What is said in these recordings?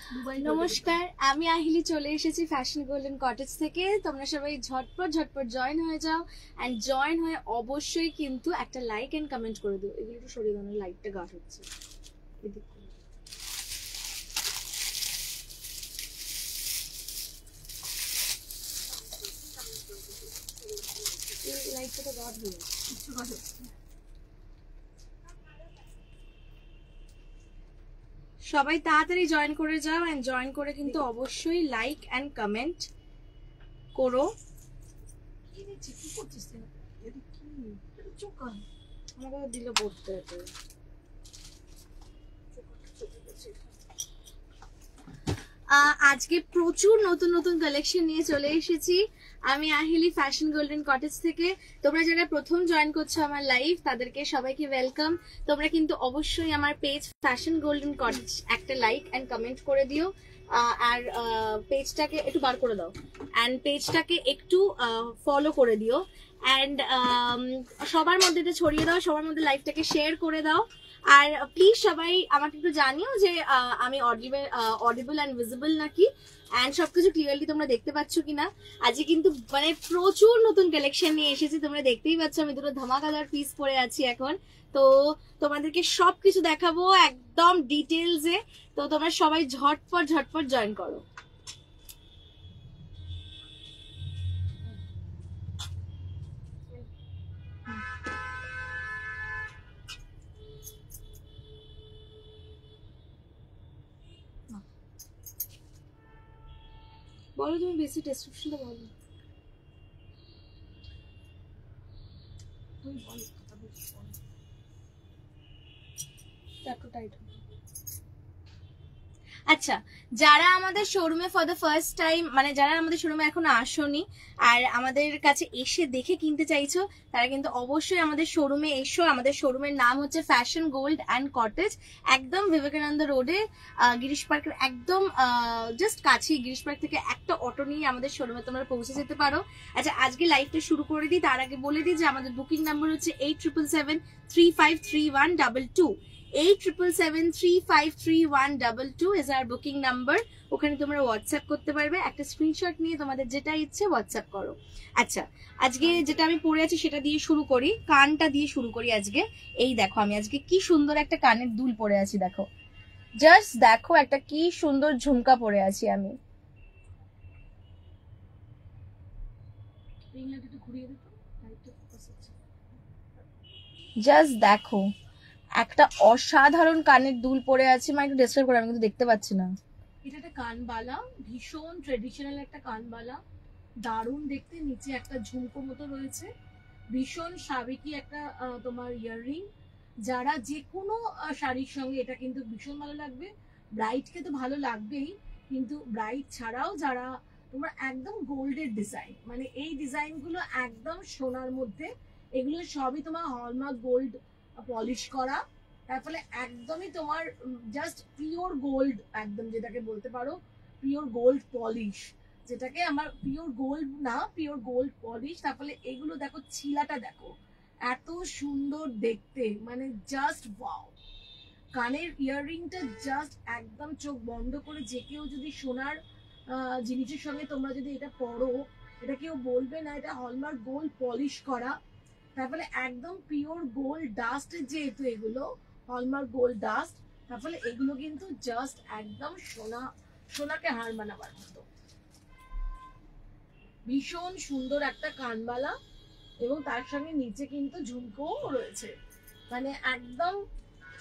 নমস্কার, আমি আহিলি চলে এসেছি ফ্যাশন গোল্ডেন কটেজ থেকে। তোমরা সবাই ঝটপট ঝটপট জয়েন হয়ে যাও, এন্ড জয়েন হয়ে অবশ্যই কিন্তু একটা লাইক এন্ড কমেন্ট করে দিও। এগুলো একটু সরিয়ে দাও, লাইটটা গাঢ় হচ্ছে। লাইটটা তো গাঢ় হয়ে যাচ্ছে। সবাই তাড়াতাড়ি জয়েন করে যাও, এন্ড জয়েন করে কিন্তু অবশ্যই লাইক এন্ড কমেন্ট করো। আমাকে দিলে পড়তে হবে। আজকে প্রচুর নতুন নতুন কালেকশন নিয়ে চলে এসেছি আমি আহিলি ফ্যাশন গোল্ডেন কটেজ থেকে। তোমরা যারা প্রথম জয়েন করছো আমার লাইভ, তাদেরকে সবাইকে ওয়েলকাম। তোমরা কিন্তু অবশ্যই আমার পেজ ফ্যাশন গোল্ডেন কটেজ একটা লাইক এন্ড কমেন্ট করে দিও, আর পেজটাকে একটু বার করে দাও, এন্ড পেজটাকে একটু ফলো করে দিও, এন্ড সবার মধ্যে এটা ছড়িয়ে দাও, সবার মধ্যে লাইভটাকে শেয়ার করে দাও। আর প্লিজ সবাই আমাকে একটু জানিও যে আমি অডিবল এন্ড ভিজিবল নাকি, এন্ড সবকিছু ক্লিয়ারলি তোমরা দেখতে পাচ্ছ কিনা। আজকে কিন্তু মানে প্রচুর নতুন কালেকশন নিয়ে এসেছি, তোমরা দেখতেই পাচ্ছ আমি দুটো ধামাকাদার পিস পরে আছি এখন। তো তোমাদেরকে সবকিছু দেখাবো একদম ডিটেলসে। তো তোমরা সবাই ঝটপট ঝটপট জয়েন করো। বলো তুমি বেশি ডেসক্রিপশনটা বলো। আচ্ছা, যারা আমাদের শোরুমে ফর দ্য ফার্স্ট টাইম, মানে যারা আমাদের শোরুমে এখনো আসোনি আর আমাদের কাছে এসে দেখে কিনতে চাইছো, তারা কিন্তু অবশ্যই আমাদের শোরুমে এসো। আমাদের শোরুমের নাম হচ্ছে ফ্যাশন গোল্ড অ্যান্ড কটেজ, একদম বিবেকানন্দ রোডে, গিরিশ পার্কের একদম জাস্ট কাছেই। গিরিশ পার্ক থেকে একটা অটো নিয়ে আমাদের শোরুমে তোমরা পৌঁছে যেতে পারো। আচ্ছা, আজকে লাইভটা শুরু করে দিই, তার আগে বলে দিই যে আমাদের বুকিং নাম্বার হচ্ছে 8777353122। 8777353122 is our booking number। ওখানে তোমরা হোয়াটসঅ্যাপ করতে পারবে, একটা স্ক্রিনশট নিয়ে তোমাদের যেটা ইচ্ছে হোয়াটসঅ্যাপ করো। আচ্ছা, আজকে যেটা আমি পরে আছি সেটা দিয়ে শুরু করি, কানটা দিয়ে শুরু করি আজকে। এই দেখো আমি আজকে কি সুন্দর একটা কানের দুল পরে আছি, দেখো জাস্ট দেখো একটা কি সুন্দর ঝুমকা পরে আছি আমি। জাস্ট দেখো একটা অসাধারণ কানের দুল পরে আছে। মা একটু ডেসক্রাইব করে, আমি কিন্তু দেখতে পাচ্ছি না। এটা একটা কানবালা, ভীষণ ট্রেডিশনাল একটা কানবালা, দারুণ দেখতে। নিচে একটা ঝুমকো মতো রয়েছে, ভীষণ সাবেকি একটা তোমার ইয়াররিং। যারা যে কোনো শাড়ির সঙ্গে এটা কিন্তু ভীষণ ভালো লাগবে। ব্রাইডকে তো ভালো লাগবেই, কিন্তু ব্রাইড ছাড়াও যারা তোমার একদম গোল্ডের ডিজাইন, মানে এই ডিজাইনগুলো একদম সোনার মধ্যে, এগুলো সবই তোমার হলমার্ক গোল্ড পলিশ করা। তার ফলে একদমই তোমার জাস্ট পিওর গোল্ড, একদম যেটাকে বলতে পারো পিওর গোল্ড পলিশ, যেটাকে আমার পিওর গোল্ড না, পিওর গোল্ড পলিশ। তার ফলে এগুলো দেখো, ছিলাটা দেখো এত সুন্দর দেখতে, মানে জাস্ট ওয়াও। কানের ইয়াররিংটা জাস্ট একদম চোখ বন্ধ করে যে কেউ যদি সোনার জিনিসের সঙ্গে তোমরা যদি এটা পরো, এটা কেউ বলবে না এটা হলমার্ক গোল্ড পলিশ করা। তার ফলে একদম পিওর গোল্ড ডাস্ট, যেহেতু এগুলো হলমার্ক গোল্ড ডাস্ট, তার ফলে এগুলো কিন্তু জাস্ট একদম সোনাকে হার মানাবার মতো। ভীষণ সুন্দর একটা কানবালা, এবং তার সঙ্গে নিচে কিন্তু ঝুমকো রয়েছে, মানে একদম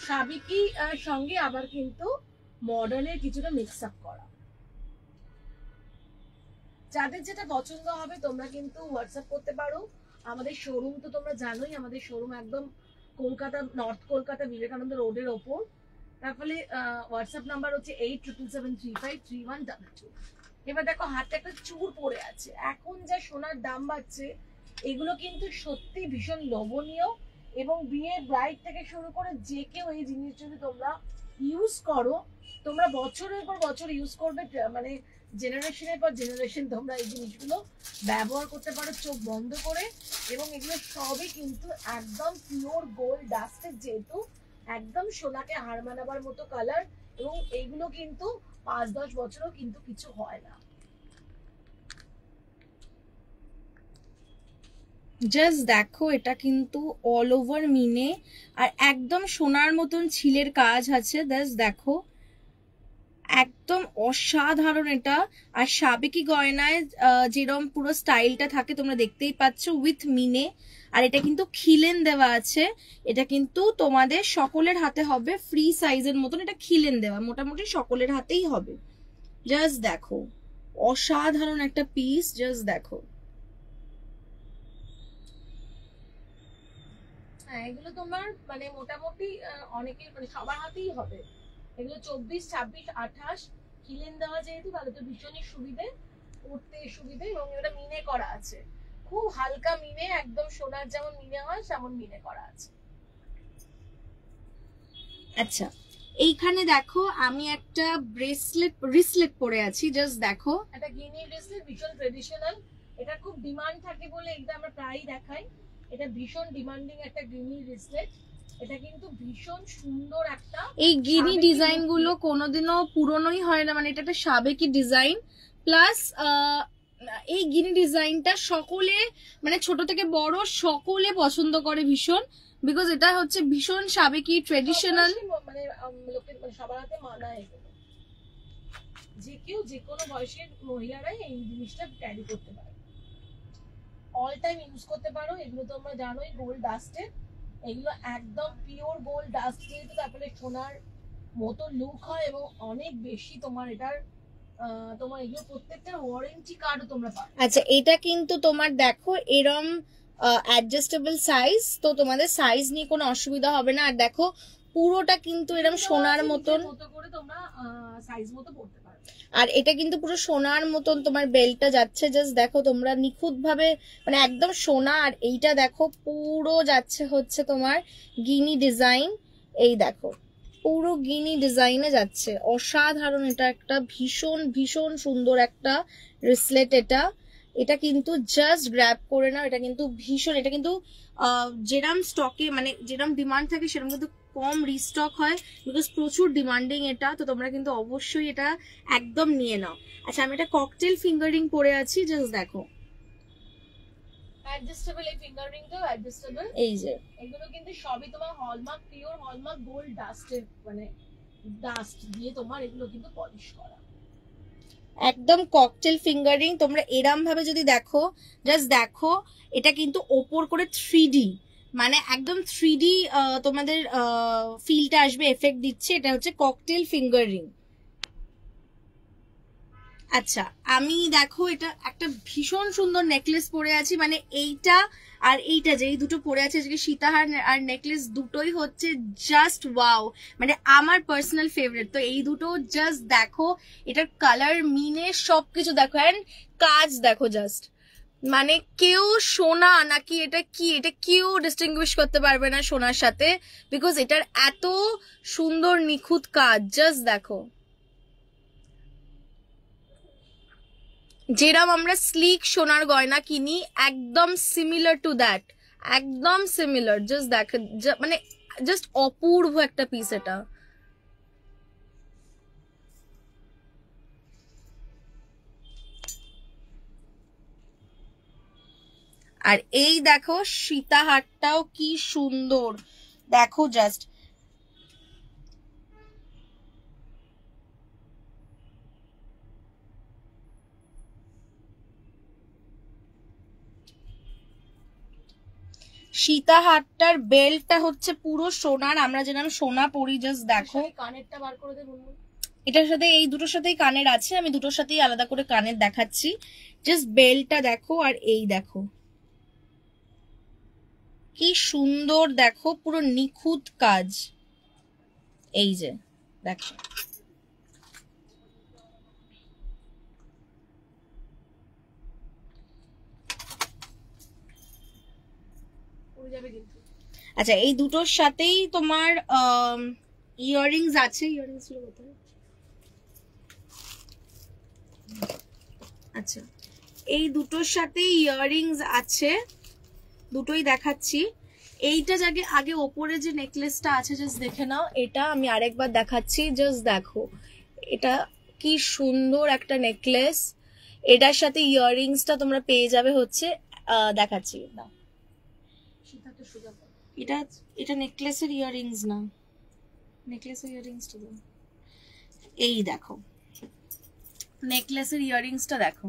সাবেকি সঙ্গে আবার কিন্তু মডার্নের কিছুটা মিক্স আপ করা। যাদের যেটা পছন্দ হবে তোমরা কিন্তু হোয়াটসঅ্যাপ করতে পারো। আমাদের শোরুম তো তোমরা জানোই, আমাদের শোরুম একদম কলকাতা, নর্থ কলকাতা, বিবেকানন্দ রোডের ওপর। তার ফলে হোয়াটসঅ্যাপ নাম্বার হচ্ছে 8777353122। এবার দেখো হাতে একটা চূড় পরে আছে, এখন যা সোনার দাম বাড়ছে, এগুলো কিন্তু সত্যি ভীষণ লোভনীয়। এবং বিয়ে ব্রাইড থেকে শুরু করে যে কেউ এই জিনিস যদি তোমরা ইউজ করো, তোমরা বছরের পর বছর ইউজ করবে, মানে জেনারেশনের পর জেনারেশন তোমরা এই জিনিসগুলো ব্যবহার করতে পারো চোখ বন্ধ করে। এবং এগুলো সবই কিন্তু একদম পিওর গোল্ড ডাস্টের, যেহেতু একদম সোনাকে হার মানাবার মতো কালার। এবং এইগুলো কিন্তু 5-10 বছরও কিন্তু কিছু হয় না। জাস্ট দেখো, এটা কিন্তু অল ওভার মিনে আর একদম সোনার মতন ছিলের কাজ আছে। জাস্ট দেখো, একদম অসাধারণ এটা। আর সাবেকি গয়নায় যেরকম পুরো স্টাইলটা থাকে তোমরা দেখতেই পাচ্ছ, উইথ মিনে। আর এটা কিন্তু খিলেন দেওয়া আছে। এটা কিন্তু তোমাদের সকলের হাতে হবে ফ্রি সাইজের মতন। এটা খিলেন দেওয়া, মোটামুটি সকলের হাতেই হবে। জাস্ট দেখো, অসাধারণ একটা পিস। জাস্ট দেখো, হ্যাঁ এগুলো তোমার মানে মোটামুটি অনেকের মানে সবার হাতেই হবে। এগুলো 24, 26, 28 খিলেন দেওয়া যেহেতু তাহলে তো ভীষণই সুবিধে, পড়তে সুবিধে। এবং এটা মিনে করা আছে, খুব হালকা মিনে, একদম সোনার যেমন মিনে হয় তেমন মিনে করা আছে। আচ্ছা এইখানে দেখো আমি একটা রিসলেট পরে আছি। জাস্ট দেখো, একটা গিনি ব্রেসলেট, ভীষণ ট্রেডিশনাল। এটা খুব ডিমান্ড থাকে বলে এটা আমরা প্রায়ই দেখাই। এটা ভীষণ ডিমান্ডিং একটা গিনি ব্রেসলেট। এটা কিন্তু ভীষণ সুন্দর একটা, এই গিনি ডিজাইন গুলো কোনোদিনও পুরনোই হয় না, মানে এটা একটা সাবেকি ডিজাইন। প্লাস এই গিনি ডিজাইনটা সকলে মানে ছোট থেকে বড় সকলে পছন্দ করে ভীষণ, বিকজ এটা হচ্ছে ভীষণ সাবেকি ট্রেডিশনাল। মানে লোকের মানে সবার হাতে মানায় এগুলো, যে কেউ যে কোনো বয়সের মহিলারাই এই জিনিসটা ক্যারি করতে পারে, অল টাইম ইউজ করতে পারো। এগুলো তোমরা জানোই গোল্ড ডাস্টেড, এগুলো একদম পিওর গোল্ড ডাস্ট যেহেতু, তারপরে সোনার মতো লুক হয় এবং অনেক বেশি তোমার এটার তোমার এগুলো প্রত্যেকটার ওয়ারেন্টি কার্ডও তোমরা পাবে। আচ্ছা এটা কিন্তু তোমার দেখো এরম অ্যাডজাস্টেবল সাইজ, তো তোমাদের সাইজ নিয়ে কোনো অসুবিধা হবে না। আর দেখো পুরোটা কিন্তু এরম সোনার মতন করে তোমরা সাইজ মতো পড়তে পারবে। আর এটা কিন্তু পুরো সোনার মতন তোমার বেল্টটা যাচ্ছে। জাস্ট দেখো তোমরা নিখুঁত ভাবে, মানে একদম সোনা। আর এইটা দেখো পুরো যাচ্ছে হচ্ছে তোমার গিনি ডিজাইন। এই দেখো পুরো গিনি ডিজাইনে যাচ্ছে, অসাধারণ। এটা একটা ভীষণ ভীষণ সুন্দর একটা রিসলেট। এটা কিন্তু জাস্ট গ্র্যাব করে নাও। এটা কিন্তু ভীষণ, এটা কিন্তু যেরম স্টকে মানে যেরম ডিমান্ড থাকে সেরকম কিন্তু কম রিস্টক হয়, বিকজ প্রচুর ডিমান্ডিং এটা। তো তোমরা কিন্তু অবশ্যই এটা একদম নিয়ে নাও। আচ্ছা আমি একটা ককটেল ফিঙ্গারিং পরে আছি। জাস্ট দেখো, অ্যাডজাস্টেবল, এই ফিঙ্গার রিংটাও অ্যাডজাস্টেবল। এই যে এগুলো কিন্তু সবই তোমার হলমার্ক, পিওর হলমার্ক গোল্ড ডাস্টের মানে ডাস্ট দিয়ে তোমার এগুলো কিন্তু পলিশ করা, একদম ককটেল ফিঙ্গারিং। তোমরা এরম ভাবে যদি দেখো, জাস্ট দেখো এটা কিন্তু ওপর করে 3D, মানে একদম 3D তোমাদের ফিলটা আসবে, এফেক্ট দিচ্ছে। এটা হচ্ছে ককটেল ফিঙ্গারিং। আচ্ছা আমি দেখো এটা একটা ভীষণ সুন্দর নেকলেস পরে আছি, মানে এইটা আর এইটা যে এই দুটো পরে আছে আজকে, সীতাহার আর নেকলেস দুটোই হচ্ছে জাস্ট ওয়াও, মানে আমার পার্সোনাল ফেভারিট। তো এই দুটো জাস্ট দেখো, এটার কালার মিনে সবকিছু দেখো, অ্যান্ড কাজ দেখো জাস্ট, মানে কেউ সোনা নাকি এটা কি, এটা কেউ ডিস্টিংগুইশ করতে পারবে না সোনার সাথে, বিকজ এটার এত সুন্দর নিখুঁত কাজ। জাস্ট দেখো, যেরকম আমরা স্লিক সোনার গয়না কিনি একদম সিমিলার টু দ্যাট, একদম সিমিলার। জাস্ট দেখ, মানে জাস্ট অপূর্ব একটা পিস এটা। আর এই দেখো সীতাহারটাও কি সুন্দর, দেখো জাস্ট। সীতাহারটার বেল্টটা হচ্ছে পুরো সোনার, আমরা যেরকম সোনা পরি। জাস্ট দেখো, কানেরটা বার করে দেব, এটার সাথে এই দুটোর সাথেই কানের আছে, আমি দুটোর সাথেই আলাদা করে কানের দেখাচ্ছি। জাস্ট বেল্টটা দেখো, আর এই দেখো কি সুন্দর, দেখো পুরো নিখুঁত কাজ। এই যে দেখো, আচ্ছা এই দুটোর সাথেই তোমার ইয়াররিংস আছে। ইয়াররিংস গুলো কোথায়? আচ্ছা এই দুটোর সাথেই ইয়াররিংস আছে, দুটোই দেখাচ্ছি। এইটা যাকে আগে ওপরে যে নেকলেসটা আছে জাস্ট দেখে নাও, এটা আমি আরেকবার দেখাচ্ছি। জাস্ট দেখো, এটা কি সুন্দর একটা নেকলেস, এটার সাথে ইয়াররিংসটা তোমরা পেয়ে যাবে হচ্ছে দেখাচ্ছি না, এটা এটা নেকলেসের ইয়াররিংস না, নেকলেসের ইয়াররিংসটা দাও, এই দেখো নেকলেসের ইয়াররিংসটা দেখো,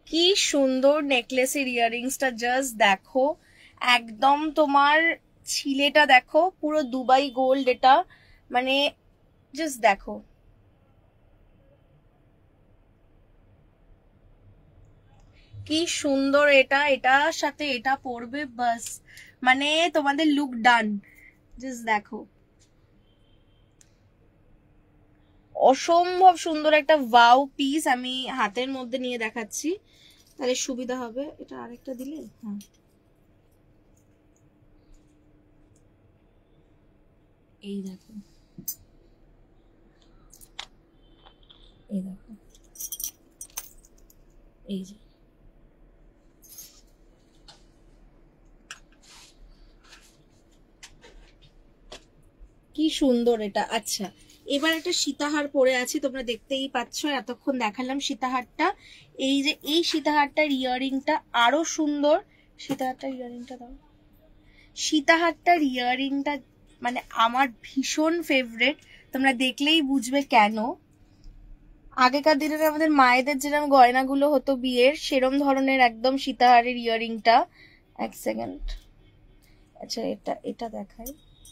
কি সুন্দর নেকলেসের ইয়াররিংসটা, জাস্ট দেখো একদম তোমার ছিলেটা দেখো পুরো দুবাই গোল্ড, এটা মানে জাস্ট দেখো কি সুন্দর, এটা এটার সাথে এটা পরবে বাস মানে তোমাদের লুক ডান। জাস্ট দেখো অসম্ভব সুন্দর একটা ওয়াও পিস, আমি হাতের মধ্যে নিয়ে দেখাচ্ছি তাহলে সুবিধা হবে, এটা আরেকটা দিলে, হ্যাঁ এই দেখো, এই দেখো, এই যে কি সুন্দর এটা। আচ্ছা এবার একটা সীতাহার পরে আছি, তোমরা দেখতেই পাচ্ছ, এতক্ষণ দেখালাম সীতাহারটা, এই যে এই সীতাহারটার ইয়াররিংটা আরো সুন্দর, সীতাহারটার ইয়াররিংটা দাও, সীতাহারটার ইয়াররিংটা মানে আমার ভীষণ ফেভারিট, তোমরা দেখলেই বুঝবে কেন। আগেকার দিনের আমাদের মায়েদের যেরকম গয়নাগুলো হতো বিয়ের, সেরম ধরনের একদম সীতাহারের ইয়াররিংটা। এক সেকেন্ড, আচ্ছা এটা এটা দেখাই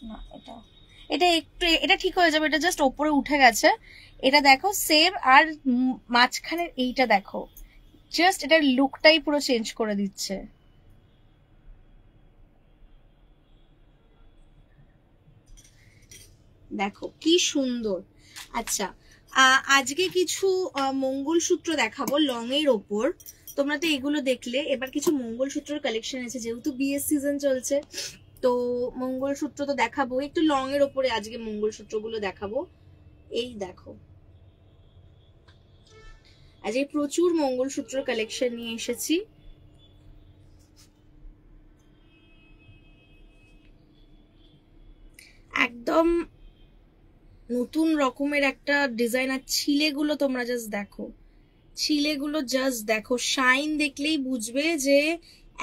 না, এটা এটা একটু এটা ঠিক হয়ে যাবে, এটা জাস্ট ওপরে উঠে গেছে, এটা দেখো সেম, আর মাঝখানের এইটা দেখো, জাস্ট এটার লুকটাই পুরো চেঞ্জ করে দিচ্ছে। দেখো কি সুন্দর। আচ্ছা আজকে কিছু মঙ্গলসূত্র দেখাবো লং এর ওপর, তোমরা তো এগুলো দেখলে, এবার কিছু মঙ্গলসূত্রের কালেকশন আছে, যেহেতু বিয়ের সিজন চলছে তো মঙ্গলসূত্র তো দেখাবো, একটু লং এর ওপরে আজকে মঙ্গলসূত্র গুলো দেখাবো। এই দেখো আজকে প্রচুর মঙ্গলসূত্র কালেকশন নিয়ে এসেছি, একদম নতুন রকমের একটা ডিজাইন, আর ছিলেগুলো তোমরা জাস্ট দেখো, ছিলেগুলো জাস্ট দেখো, শাইন দেখলেই বুঝবে যে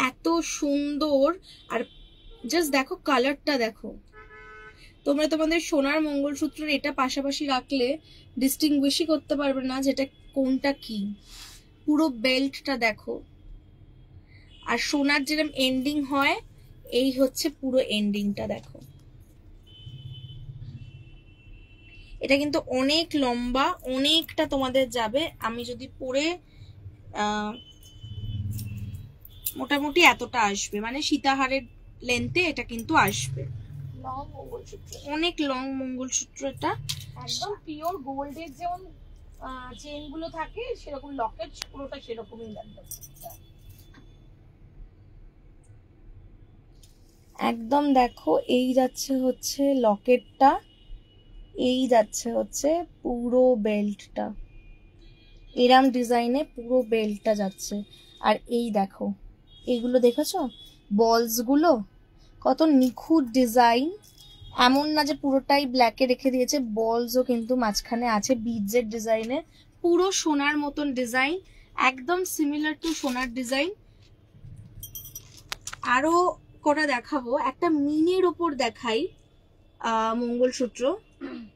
এত সুন্দর, আর জাস্ট দেখো কালারটা দেখো, তোমরা তোমাদের সোনার মঙ্গলসূত্রের এটা পাশাপাশি রাখলে ডিস্টিংগুইশই করতে পারবে না যেটা কোনটা কি। পুরো বেল্টটা দেখো, আর সোনার যেরকম এন্ডিং হয় এই হচ্ছে পুরো এন্ডিংটা দেখো, এটা কিন্তু অনেক লম্বা, অনেকটা তোমাদের যাবে, আমি যদি পরে মোটামুটি এতটা আসবে, মানে সীতাহারের লেন্থে এটা কিন্তু আসবে, লং মঙ্গলসূত্র, অনেক লং মঙ্গলসূত্র, এটা একদম পিওর গোল্ডের যেমন চেন গুলো থাকে সেরকম লকেট পুরোটা সেরকমই একদম, একদম দেখো এই যাচ্ছে হচ্ছে লকেটটা, এই যাচ্ছে হচ্ছে পুরো বেল্টটা, এরাম ডিজাইনে পুরো বেল্টটা যাচ্ছে, আর এই দেখো এইগুলো দেখেছো বলস গুলো কত নিখুঁত ডিজাইন, এমন না যে পুরোটাই ব্ল্যাকে রেখে দিয়েছে, বলসও কিন্তু মাঝখানে আছে বিডসের ডিজাইনে, পুরো সোনার মতন ডিজাইন, একদম সিমিলার টু সোনার ডিজাইন। আরো কটা দেখাবো, একটা মিনের ওপর দেখাই মঙ্গলসূত্র,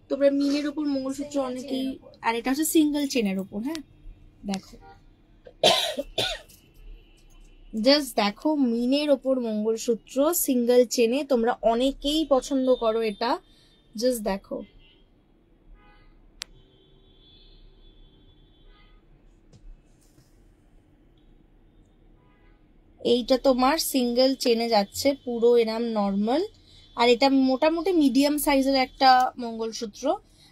তোমরা মিনের ওপর মঙ্গলসূত্র অনেকেই, আর এটা হচ্ছে সিঙ্গেল চেনের ওপর, হ্যাঁ দেখো জাস্ট দেখো মিনের ওপর মঙ্গলসূত্র সিঙ্গেল চেনে, তোমরা অনেকেই পছন্দ করো এটা, জাস্ট দেখো এইটা তোমার সিঙ্গেল চেনে যাচ্ছে পুরো এরম নর্মাল, আর এটা মোটামুটি মিডিয়াম সাইজের একটা মঙ্গলসূত্র।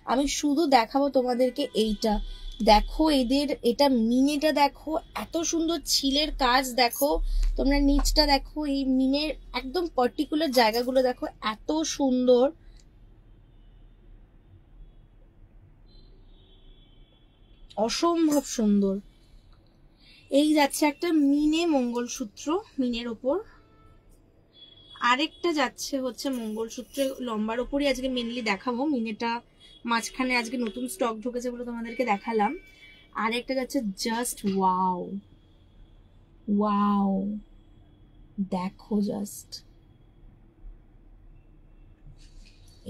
আমি শুধু দেখাবো তোমাদেরকে এইটা, দেখো এদের এটা মিনেটা দেখো, এত সুন্দর ছিলের কাজ দেখো, তোমরা নিচটা দেখো, এই মিনের একদম পার্টিকুলার জায়গাগুলো দেখো এত সুন্দর, অসম্ভব সুন্দর। এই যাচ্ছে একটা মিনে মঙ্গলসূত্র, মিনের ওপর আরেকটা যাচ্ছে হচ্ছে মঙ্গলসূত্রে লম্বার ওপরই আজকে মেনলি দেখাবো, মিনেটা মাঝখানে আজকে নতুন স্টক ঢুকেছে বলে তোমাদেরকে দেখালাম। আরেকটা যাচ্ছে জাস্ট ওয়াও, ওয়াও দেখো, জাস্ট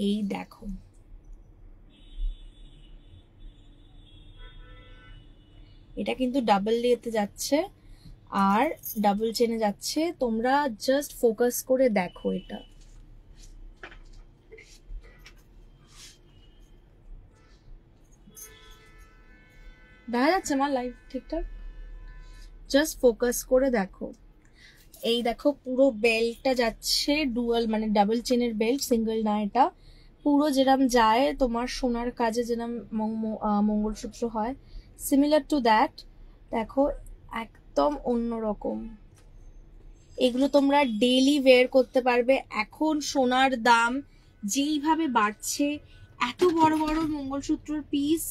এই দেখো, এটা কিন্তু ডাবল লেতে যাচ্ছে আর ডাবল চেনে যাচ্ছে। তোমরা জাস্ট ফোকাস করে দেখো, এটা দেখা যাচ্ছে আমার লাইভ ঠিকঠাক? জাস্ট ফোকাস করে দেখো। এই দেখো পুরো বেল্টটা যাচ্ছে ডুয়াল, মানে ডাবল চেনের বেল্ট, সিঙ্গেল না এটা। পুরো যেরম যায় তোমার সোনার কাজে যেরম মঙ্গলসূত্র হয়, সিমিলার টু দ্যাট। দেখো একদম অন্যরকম। এগুলো তোমরা ডেইলি ওয়্যার করতে পারবে। এখন সোনার দাম যেইভাবে বাড়ছে, এত বড় বড় মঙ্গলসূত্রর পিস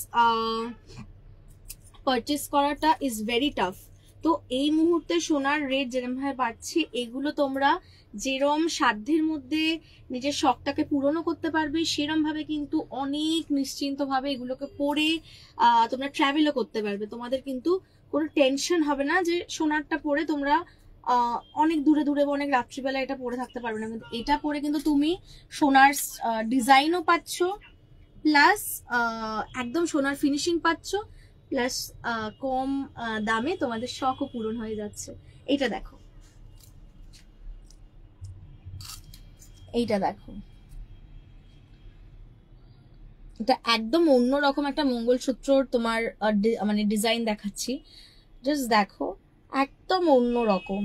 পারচেস করাটা ইজ ভেরি টাফ। তো এই মুহূর্তে সোনার রেট যেরকম ভাবে বাড়ছে, এগুলো তোমরা যেরম সাধ্যের মধ্যে নিজের শখটাকে পূরণও করতে পারবে, সেরম ভাবে কিন্তু অনেক নিশ্চিন্ত ভাবে এগুলোকে পরে তোমরা ট্রাভেলও করতে পারবে। তোমাদের কিন্তু কোনো টেনশন হবে না যে সোনারটা পরে তোমরা অনেক দূরে দূরে অনেক রাত্রিবেলা এটা পরে থাকতে পারবে না। কিন্তু এটা পরে কিন্তু তুমি সোনার ডিজাইনও পাচ্ছ, প্লাস একদম সোনার ফিনিশিং পাচ্ছ, প্লাস কম দামে তোমাদের শখও পূরণ হয়ে যাচ্ছে। এইটা দেখো, এইটা দেখো, এটা একদম অন্যরকম একটা মঙ্গলসূত্র তোমার মানে ডিজাইন দেখাচ্ছি, জাস্ট দেখো একদম অন্যরকম।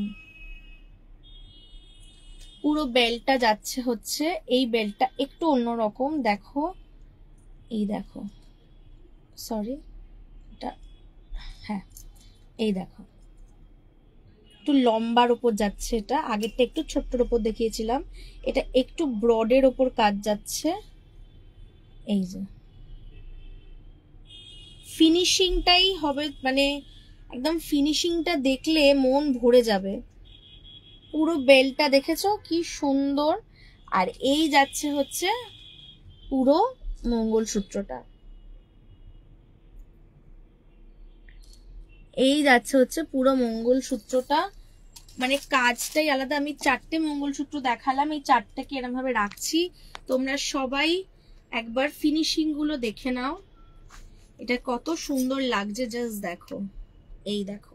পুরো বেল্টটা যাচ্ছে হচ্ছে, এই বেল্টটা একটু অন্যরকম দেখো, এই দেখো, সরি এটা, হ্যাঁ এই দেখো একটু লম্বার ওপর যাচ্ছে। এটা আগেরটা একটু ছোট্টর ওপর দেখিয়েছিলাম, এটা একটু ব্রডের ওপর কাজ যাচ্ছে। এই যে ফিনিশিংটাই হবে, মানে একদম ফিনিশিংটা দেখলে মন ভরে যাবে। পুরো বেলটা দেখেছো কি সুন্দর। আর এই যাচ্ছে হচ্ছে পুরো মঙ্গলসূত্রটা, এই যাচ্ছে হচ্ছে পুরো মঙ্গলসূত্রটা, মানে কাজটাই আলাদা। আমি 4টে মঙ্গলসূত্র দেখালাম, এই 4টাকে এরকম ভাবে রাখছি। তোমরা সবাই একবার ফিনিশিং গুলো দেখে নাও, এটা কত সুন্দর লাগছে, জাস্ট দেখো, এই দেখো,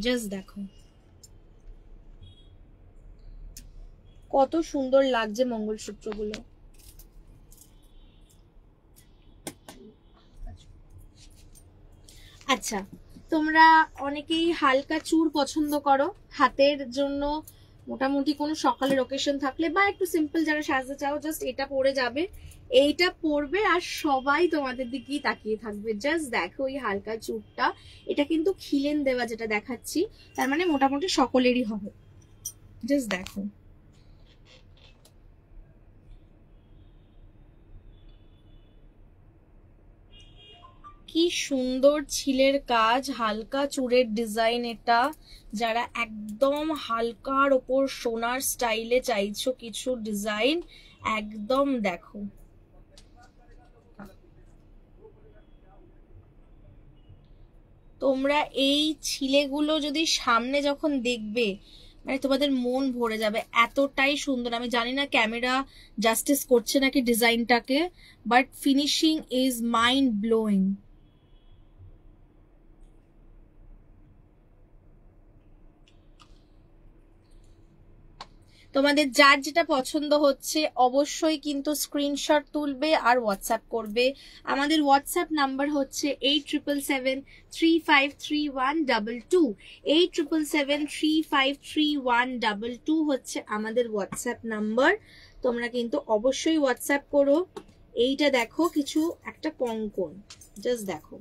জাস্ট দেখো কত সুন্দর লাগছে মঙ্গলসূত্রগুলো। আচ্ছা, তোমরা অনেকেই হালকা চূড় পছন্দ করো হাতের জন্য, মোটামুটি কোনো সকালের ওকেশন থাকলে বা একটু সিম্পল যারা সাজতে চাও, জাস্ট এটা পরে যাবে, এইটা পরবে আর সবাই তোমাদের দিকেই তাকিয়ে থাকবে। জাস্ট দেখো এই হালকা চূড়টা, এটা কিন্তু খিলেন দেওয়া যেটা দেখাচ্ছি, তার মানে মোটামুটি সকলেরই হবে। জাস্ট দেখো কি সুন্দর ছিলের কাজ, হালকা চূড়ের ডিজাইন এটা। যারা একদম হালকার ওপর সোনার স্টাইলে চাইছো কিছু ডিজাইন, একদম দেখো, তোমরা এই ছিলেগুলো যদি সামনে যখন দেখবে, মানে তোমাদের মন ভরে যাবে, এতটাই সুন্দর। আমি জানি না ক্যামেরা জাস্টিস করছে নাকি ডিজাইনটাকে, but finishing is mind blowing. তোমাদের যার যেটা পছন্দ হচ্ছে অবশ্যই কিন্তু স্ক্রিনশট তুলবে আর হোয়াটসঅ্যাপ করবে। আমাদের হোয়াটসঅ্যাপ নাম্বার হচ্ছে 8777353122। 8777353122 হচ্ছে আমাদের হোয়াটসঅ্যাপ নাম্বার। তোমরা কিন্তু অবশ্যই হোয়াটসঅ্যাপ করো। এইটা দেখো কিছু একটা কঙ্কন, জাস্ট দেখো,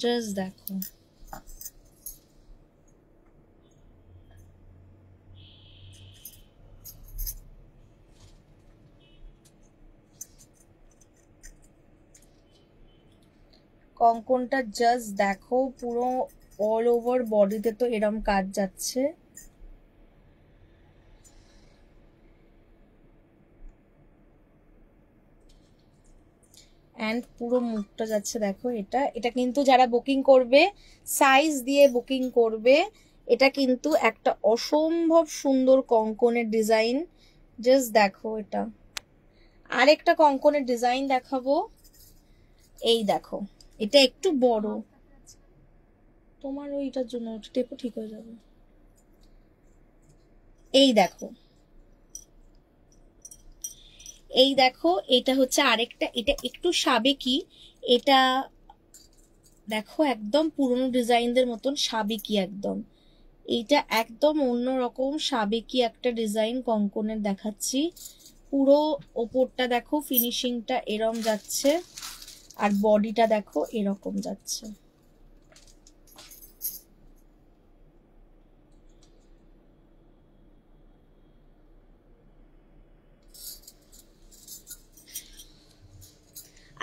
জাস্ট দেখো, কঙ্কনটা জাস্ট দেখো, পুরো অল ওভার বডিতে তো এরম কাজ যাচ্ছে। অ্যান্ড পুরো মুখটা যাচ্ছে দেখো। এটা কিন্তু যারা বুকিং করবে, সাইজ দিয়ে বুকিং করবে, এটা কিন্তু একটা অসম্ভব সুন্দর কঙ্কনের ডিজাইন। জাস্ট দেখো এটা। আরেকটা কঙ্কনের ডিজাইন দেখাবো, এই দেখো, এটা একটু বড়, তোমার ওইটার জন্য টেপও ঠিক হয়ে যাবে। এই দেখো, এই দেখো, এটা হচ্ছে আরেকটা, এটা একটু সাবেকি। এটা দেখো একদম পুরনো ডিজাইনদের মতন সাবেকি একদম। এইটা একদম অন্যরকম সাবেকি একটা ডিজাইন কঙ্কনের দেখাচ্ছি। পুরো ওপরটা দেখো ফিনিশিংটা এরম যাচ্ছে, আর বডিটা দেখো এরকম যাচ্ছে।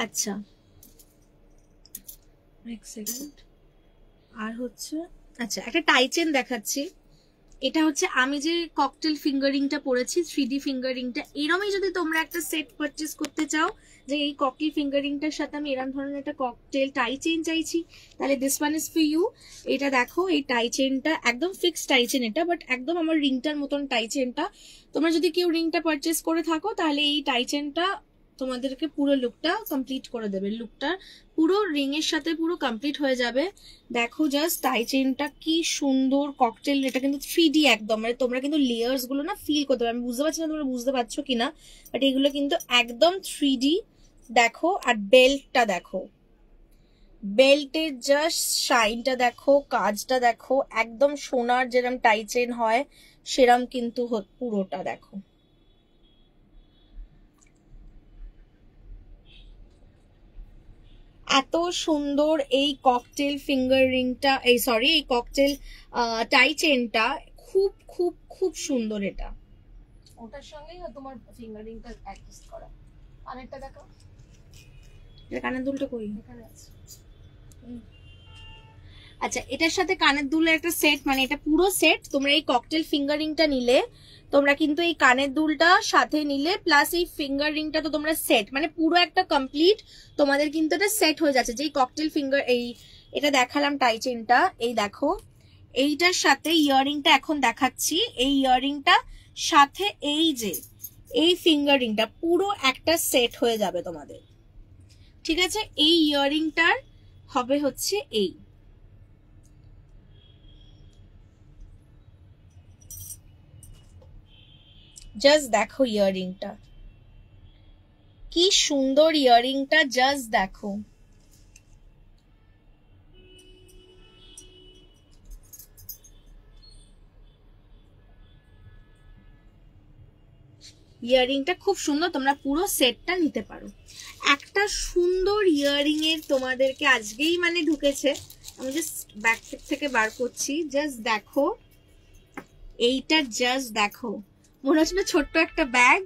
আচ্ছা এক সেকেন্ড, আর হচ্ছে আচ্ছা একটা টাই চেন দেখাচ্ছি। এটা হচ্ছে আমি যে ককটেল ফিঙ্গারিংটা পরেছি, 3D ফিঙ্গারিংটা, এরমই যদি তোমরা একটা সেট পারচেস করতে চাও, যে এই ককটেল ফিঙ্গারিংটার সাথে আমি এরম ধরনের একটা ককটেল টাই চেইন চাইছি, তাহলে this one is for you. এটা দেখো, এই টাই চেইনটা একদম ফিক্সড টাই চেইন এটা, বাট একদম আমার রিংটার মতন টাই চেইনটা। তোমরা যদি কেউ রিংটা পারচেস করে থাকো, তাহলে এই টাই চেইনটা তোমাদেরকে পুরো লুকটা কমপ্লিট করে দেবে। লুকটা পুরো রিং এর সাথে পুরো কমপ্লিট হয়ে যাবে। দেখো জাস্ট টাই চেইনটা কি সুন্দর ককটেল। এটা কিন্তু 3D একদম, মানে তোমরা কিন্তু লেয়ার্স গুলো না ফিল করতে পারবে। আমি বুঝতে পারছি না তোমরা বুঝতে পারছো কিনা, বাট এগুলো কিন্তু একদম 3D। দেখো, আর বেল্টটা দেখো, বেল্টের জাস্ট শাইনটা দেখো, কাজটা দেখো, একদম সোনার যেরকম টাই চেইন হয় সেরম কিন্তু পুরোটা দেখো। এত সুন্দর এই ককটেল ফিঙ্গার রিংটা, এই সরি এই ককটেল টাই চেনটা খুব খুব খুব সুন্দর। এটা ওটার সঙ্গেই তোমার ফিঙ্গারিংটা অ্যাডজাস্ট করা। কানেরটা দেখো, এটা কানের দুলটা কই? এখানে আছে। আচ্ছা, এটার সাথে কানের দুলের একটা সেট, মানে এটা পুরো সেট। তোমরা এই ককটেল ফিঙ্গারিংটা নিলে, তোমরা কিন্তু এই কানের দুলটা সাথে নিলে, প্লাস এই ফিঙ্গার রিংটা তো তোমরা সেট, মানে পুরো একটা কমপ্লিট তোমাদের কিন্তু এটা সেট হয়ে যাচ্ছে। যে ককটেল ফিঙ্গার, এই এটা দেখালাম টাই চেনটা, এই দেখো এইটার সাথে ইয়াররিংটা এখন দেখাচ্ছি। এই ইয়াররিংটা সাথে এই যে এই ফিঙ্গার রিংটা পুরো একটা সেট হয়ে যাবে তোমাদের, ঠিক আছে? এই ইয়াররিংটার হবে হচ্ছে এই, জাস্ট দেখো ইয়াররিংটা কি সুন্দর। ইয়াররিংটা জাস্ট দেখো, ইয়াররিংটা খুব সুন্দর। তোমরা পুরো সেটটা নিতে পারো। একটা সুন্দর ইয়াররিং এর তোমাদেরকে আজকেই মানে ঢুকেছে, আমি জাস্ট ব্যাক থেকে বার করছি। জাস্ট দেখো এইটা, জাস্ট দেখো, মনে হচ্ছে না ছোট্ট একটা ব্যাগ,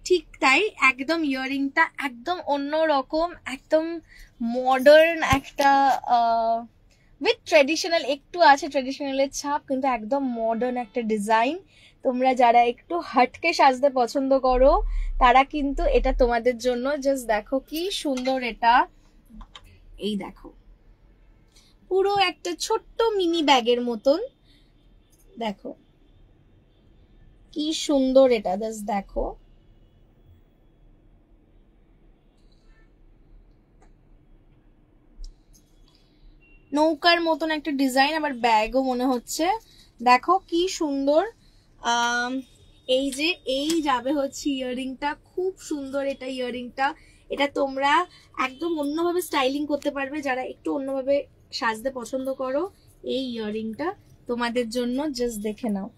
ঠিক তাই একদম। ইয়াররিংটা একদম অন্যরকম, একদম মডার্ন একটা, উইথ ট্রেডিশনাল, একটু আছে ট্রেডিশনালের ছাপ, কিন্তু একদম মডার্ন একটা ডিজাইন। তোমরা যারা একটু হাটকে সাজতে পছন্দ করো, তারা কিন্তু এটা তোমাদের জন্য। জাস্ট দেখো কি সুন্দর এটা, এই দেখো পুরো একটা ছোট্ট মিনি ব্যাগের মতন। দেখো কি সুন্দর এটা, জাস্ট দেখো। নৌকার মতন একটা ডিজাইন, আবার ব্যাগও মনে হচ্ছে। দেখো কি সুন্দর। এই যে এই যাবে হচ্ছে ইয়াররিংটা, খুব সুন্দর এটা ইয়াররিংটা। এটা তোমরা একদম অন্যভাবে স্টাইলিং করতে পারবে, যারা একটু অন্যভাবে সাজতে পছন্দ করো। এই ইয়াররিংটা তোমাদের জন্য, জাস্ট দেখে নাও।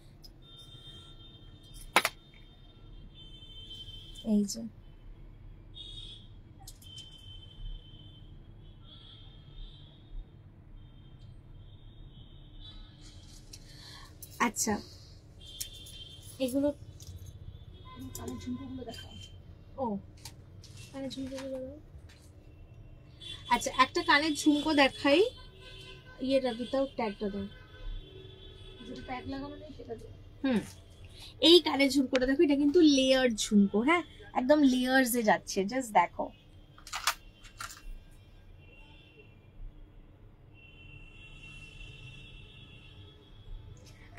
এই যে আচ্ছা, এগুলো কানের ঝুমকোগুলো দেখাও। ও কানের ঝুমকোগুলো, আচ্ছা একটা কানের ঝুমকো দেখাই, ইয়েটা উইথাউট ট্যাগটা দাও, ট্যাগ লাগানো নেই সেটা। এই কানের ঝুমকোটা দেখো, এটা কিন্তু লেয়ার ঝুমকো, হ্যাঁ একদম লেয়ার্স এ যাচ্ছে, জাস্ট দেখো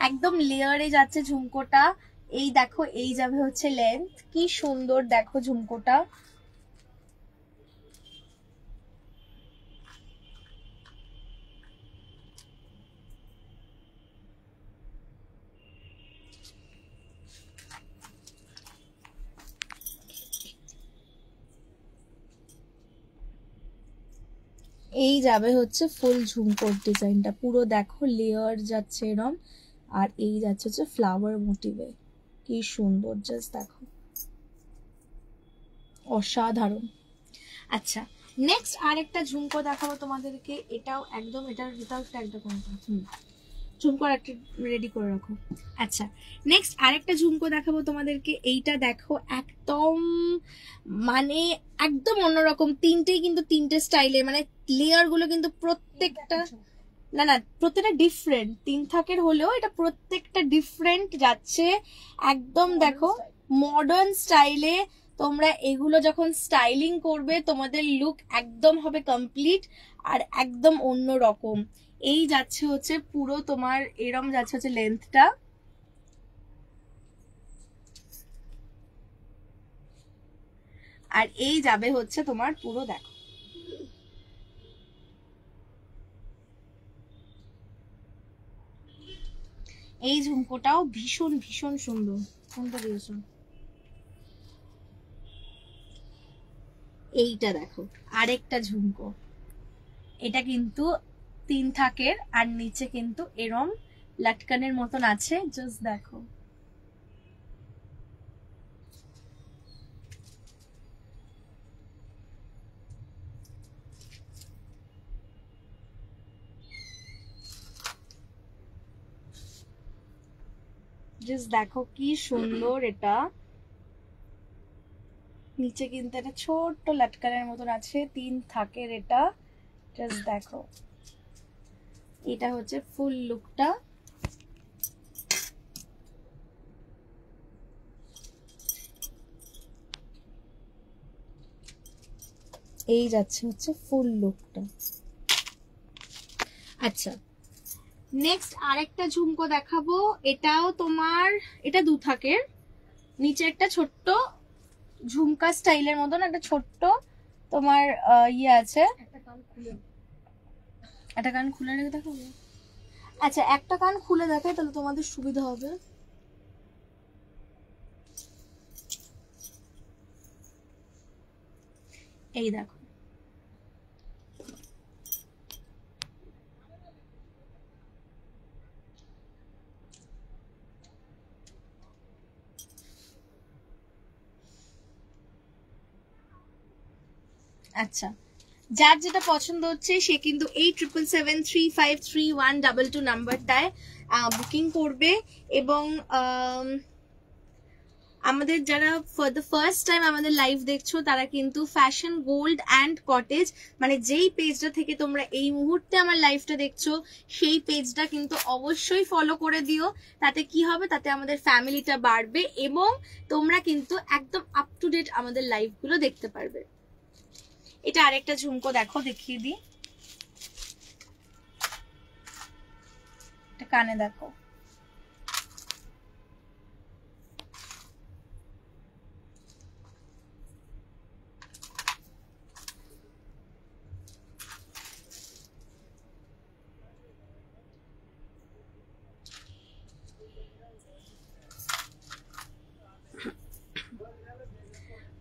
একদম লেয়ারে যাচ্ছে ঝুমকোটা। এই দেখো এই যাবে হচ্ছে লেন্থ, কি সুন্দর দেখো ঝুমকোটা। এই যাবে হচ্ছে ফুল ঝুমকোর ডিজাইনটা, পুরো দেখো লেয়ার যাচ্ছে এরম, আর এই যাচ্ছে হচ্ছে ফ্লাওয়ার মোটিভে, কি সুন্দর জাস্ট দেখো, অসাধারণ। আচ্ছা নেক্সট আরেকটা ঝুমকো দেখাবো তোমাদেরকে, এটাও একদম, এটার উইথাউট ট্যাগটা কোনটা, ঝুমকো একটা রেডি করে রাখো। আচ্ছা নেক্সট আরেকটা ঝুমকো দেখাবো তোমাদেরকে, এইটা দেখো একদম মানে একদম অন্যরকম, তিনটেই কিন্তু তিনটে স্টাইলে, মানে লেয়ার গুলো কিন্তু প্রত্যেকটা, না না প্রত্যেকটা ডিফারেন্ট, তিন থাকের হলেও এটা প্রত্যেকটা ডিফারেন্ট যাচ্ছে একদম, দেখো মডার্ন স্টাইলে। তোমরা এগুলো যখন স্টাইলিং করবে তোমাদের লুক একদম হবে কমপ্লিট আর একদম অন্য রকম। এই যাচ্ছে হচ্ছে পুরো তোমার এরম যাচ্ছে হচ্ছে লেন্থটা, আর এই যাবে হচ্ছে তোমার পুরো দেখো, এই ঝুমকোটাও ভীষণ ভীষণ সুন্দর। কোনটা দিয়েছো? এইটা দেখো আরেকটা ঝুমকো, এটা কিন্তু তিন থাকের আর নিচে কিন্তু এরম লটকানের মতন আছে, জাস্ট দেখো জাস্ট দেখো কি সুন্দর, এটা নিচে কিন্তু একটা ছোট্ট লটকানের মতন আছে, তিন থাকের এটা, জাস্ট দেখো এটা হচ্ছে ফুল লুকটা। এই যাচ্ছে হচ্ছে ফুল লুকটা। আচ্ছা নেক্সট আরেকটা ঝুমকো দেখাবো, এটাও তোমার, এটা দু থাকের, নিচে একটা ছোট্ট ঝুমকা স্টাইলের মতন একটা ছোট্ট তোমার ইয়ে আছে, একটা কান খুলে রেখে দেখাবো। আচ্ছা একটা কান খুলে দেখাই তাহলে তোমাদের সুবিধা হবে। এই দেখো আচ্ছা যার যেটা পছন্দ হচ্ছে সে কিন্তু এই 77735312 নাম্বারটায় বুকিং করবে। এবং আমাদের যারা ফর দ্য ফার্স্ট টাইম আমাদের লাইভ দেখছো তারা কিন্তু ফ্যাশন গোল্ড অ্যান্ড কটেজ, মানে যেই পেজটা থেকে তোমরা এই মুহূর্তে আমার লাইভটা দেখছো সেই পেজটা কিন্তু অবশ্যই ফলো করে দিও। তাতে কি হবে, তাতে আমাদের ফ্যামিলিটা বাড়বে এবং তোমরা কিন্তু একদম আপ টু ডেট আমাদের লাইভগুলো দেখতে পারবে। এটা আরেকটা ঝুমকো দেখো, দেখিয়ে দিই, এটা কানে দেখো,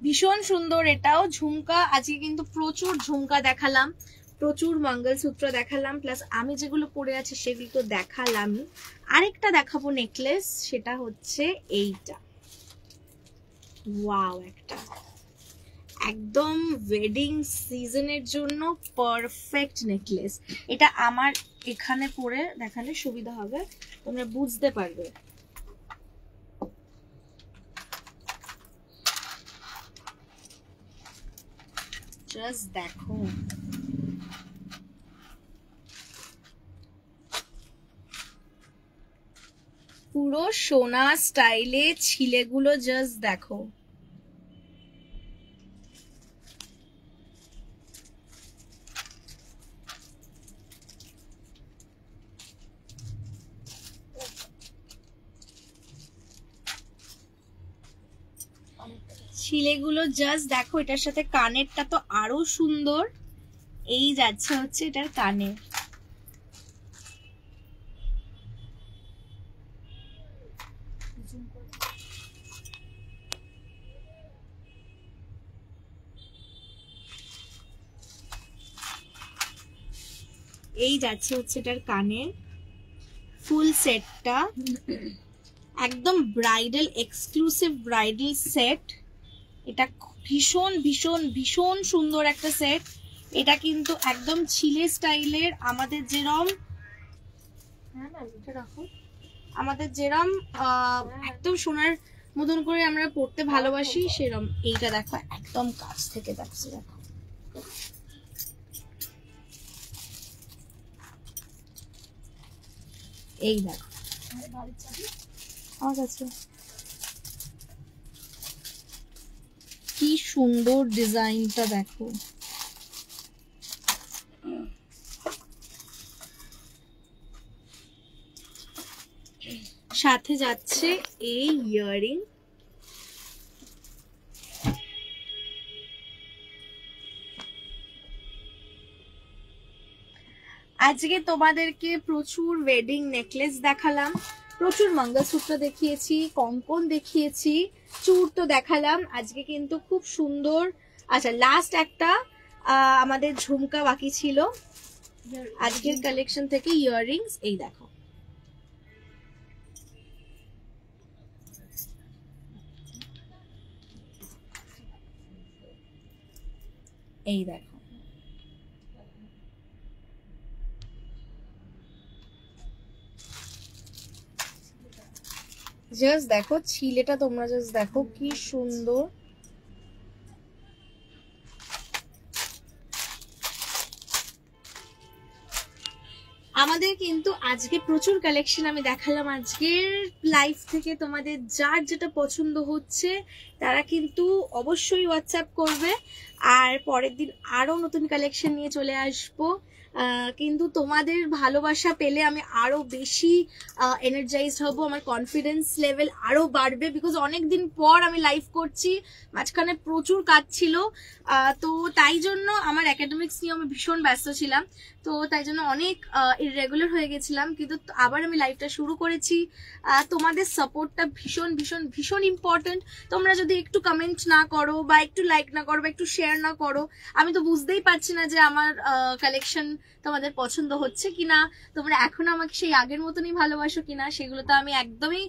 ভীষণ সুন্দর এটাও ঝুমকা। আজকে কিন্তু প্রচুর ঝুমকা দেখালাম, প্রচুর মঙ্গলসূত্র দেখালাম, প্লাস আমি যেগুলো পরে আছি সেগুলো তো দেখালামই। আরেকটা দেখাবো নেকলেস, সেটা হচ্ছে এইটা, ওয়াও একটা একদম ওয়েডিং সিজনের জন্য পারফেক্ট নেকলেস। এটা আমার এখানে পরে দেখালে সুবিধা হবে, তোমরা বুঝতে পারবে। জাস্ট দেখো পুরো সোনা স্টাইলে ছিলেগুলো জাস্ট দেখো। ছিলেগুলো জাস্ট দেখো, এটার সাথে কানেরটা তো আরো সুন্দর। এই যাচ্ছে হচ্ছে এটার কানের। এই যাচ্ছে হচ্ছে এটার কানের ফুল সেটটা, একদম ব্রাইডাল এক্সক্লুসিভ ব্রাইডাল সেট। এটা ভীষণ ভীষণ ভীষণ সুন্দর একটা সেট। এটা কিন্তু একদম ছিলে স্টাইলের, আমাদের যেরম আমাদের যেরম একদম সোনার মতন করে আমরা পড়তে ভালোবাসি সেরম। এইটা দেখো একদম কাছ থেকে দেখছি, দেখো এই দেখো আমার কাছে কি সুন্দর ডিজাইনটা দেখো। সাথে যাচ্ছে এই ইয়াররিং। আজকে তোমাদেরকে প্রচুর ওয়েডিং নেকলেস দেখালাম, প্রচুর মঙ্গলসূত্র দেখিয়েছি, কঙ্কন দেখিয়েছি, চূড় তো দেখালাম। আজকে কিন্তু খুব সুন্দর। আচ্ছা, লাস্ট একটা আমাদের ঝুমকা বাকি ছিল আজকের কালেকশন থেকে, ইয়াররিংস। এই দেখো, এই দেখো জাস্ট দেখো ছিলেটা, তোমরা জাস্ট দেখো কি সুন্দর। আমাদের কিন্তু আজকে প্রচুর কালেকশন আমি দেখালাম আজকের লাইভ থেকে। তোমাদের যার যেটা পছন্দ হচ্ছে তারা কিন্তু অবশ্যই হোয়াটসঅ্যাপ করবে, আর পরের দিন আরো নতুন কালেকশন নিয়ে চলে আসবো। কিন্তু তোমাদের ভালোবাসা পেলে আমি আরো বেশি এনার্জাইজড হব, আমার কনফিডেন্স লেভেল আরো বাড়বে, বিকজ অনেকদিন পর আমি লাইভ করছি, মাঝখানে প্রচুর কাজ ছিল। তো তাই জন্য আমার একাডেমিক্স নিয়ে আমি ভীষণ ব্যস্ত ছিলাম, তো তাই জন্য অনেক ইররেগুলার হয়ে গেছিলাম। কিন্তু আবার আমি লাইভটা শুরু করেছি। তোমাদের সাপোর্টটা ভীষণ ভীষণ ভীষণ ইম্পর্টেন্ট। তোমরা যদি একটু কমেন্ট না করো বা একটু লাইক না করো বা একটু শেয়ার না করো, আমি তো বুঝতেই পারছি না যে আমার কালেকশন তোমাদের পছন্দ হচ্ছে কিনা, তোমরা এখনো আমাকে সেই আগের মতনই ভালোবাসো কিনা, সেগুলো তো আমি একদমই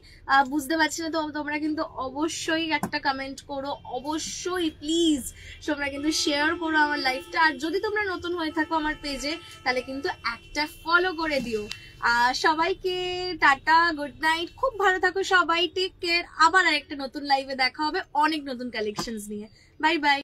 বুঝতে পারছি না। তো তোমরা কিন্তু অবশ্যই একটা কমেন্ট করো, অবশ্যই প্লিজ তোমরা কিন্তু শেয়ার করো আমার লাইভটা। আর যদি তোমরা নতুন হয়ে থাকো আমার পেজে, তাহলে কিন্তু একটা ফলো করে দিও। সবাইকে টাটা, গুড নাইট, খুব ভালো থাকো সবাই, টেক কেয়ার। আবার আরেকটা নতুন লাইভে দেখা হবে অনেক নতুন কালেকশনস নিয়ে। Bye bye.